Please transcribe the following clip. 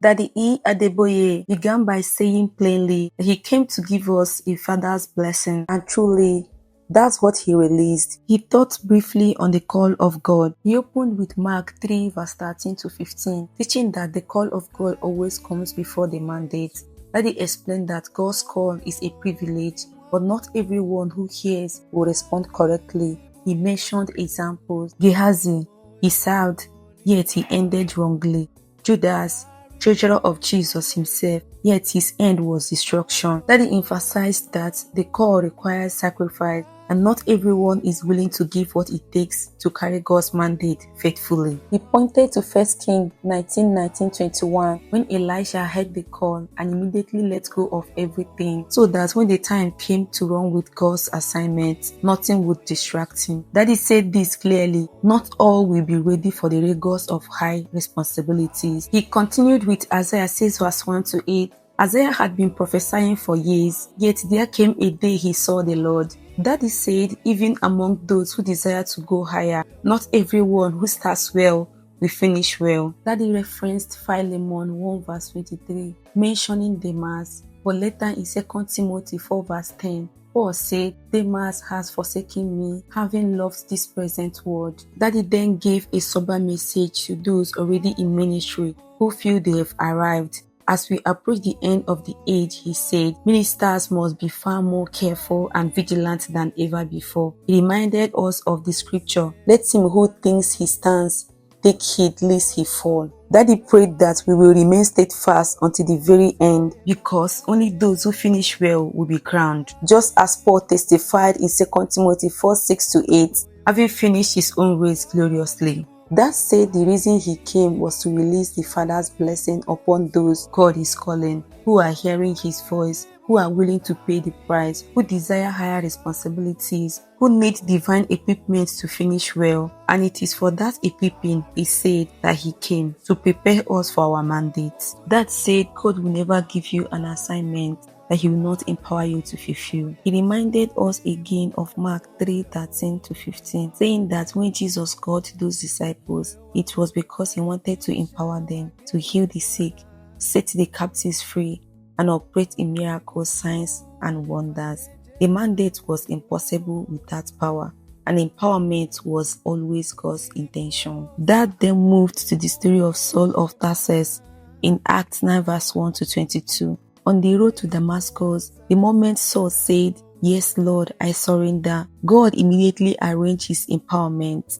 Daddy E. Adeboye began by saying plainly that he came to give us a father's blessing, and truly, that's what he released. He taught briefly on the call of God. He opened with Mark 3 verse 13 to 15, teaching that the call of God always comes before the mandate. Daddy explained that God's call is a privilege, but not everyone who hears will respond correctly. He mentioned examples. Gehazi, he served, yet he ended wrongly. Judas, treasurer of Jesus himself, yet his end was destruction. Daddy emphasized that the call requires sacrifice, and not everyone is willing to give what it takes to carry God's mandate faithfully. He pointed to 1 Kings 19:21, when Elisha heard the call and immediately let go of everything, so that when the time came to run with God's assignment, nothing would distract him. Daddy said this clearly: not all will be ready for the rigors of high responsibilities. He continued with Isaiah 6 verse 1 to 8. Isaiah had been prophesying for years, yet there came a day he saw the Lord. Daddy said, even among those who desire to go higher, not everyone who starts well will finish well. Daddy referenced Philemon 1 verse 23, mentioning Demas, but later in 2 Timothy 4 verse 10, Paul said, Demas has forsaken me, having loved this present world. Daddy then gave a sober message to those already in ministry who feel they have arrived. As we approach the end of the age, he said, ministers must be far more careful and vigilant than ever before. He reminded us of the scripture, let him who thinks he stands take heed lest he fall. Daddy prayed that we will remain steadfast until the very end, because only those who finish well will be crowned. Just as Paul testified in 2 Timothy 4 6 to 8, having finished his own race gloriously. That said, the reason he came was to release the Father's blessing upon those God is calling, who are hearing his voice, who are willing to pay the price, who desire higher responsibilities, who need divine equipment to finish well. And it is for that equipping, he said, that he came, to prepare us for our mandate. That said, God will never give you an assignment that he will not empower you to fulfill. He reminded us again of Mark 3:13 to 15, saying that when Jesus called those disciples, it was because he wanted to empower them to heal the sick, set the captives free, and operate in miracles, signs, and wonders. The mandate was impossible without power, and empowerment was always God's intention. That then moved to the story of Saul of Tarsus in Acts 9 verse 1 to 22. On the road to Damascus, the moment Saul said, "Yes, Lord, I surrender," God immediately arranged his empowerment.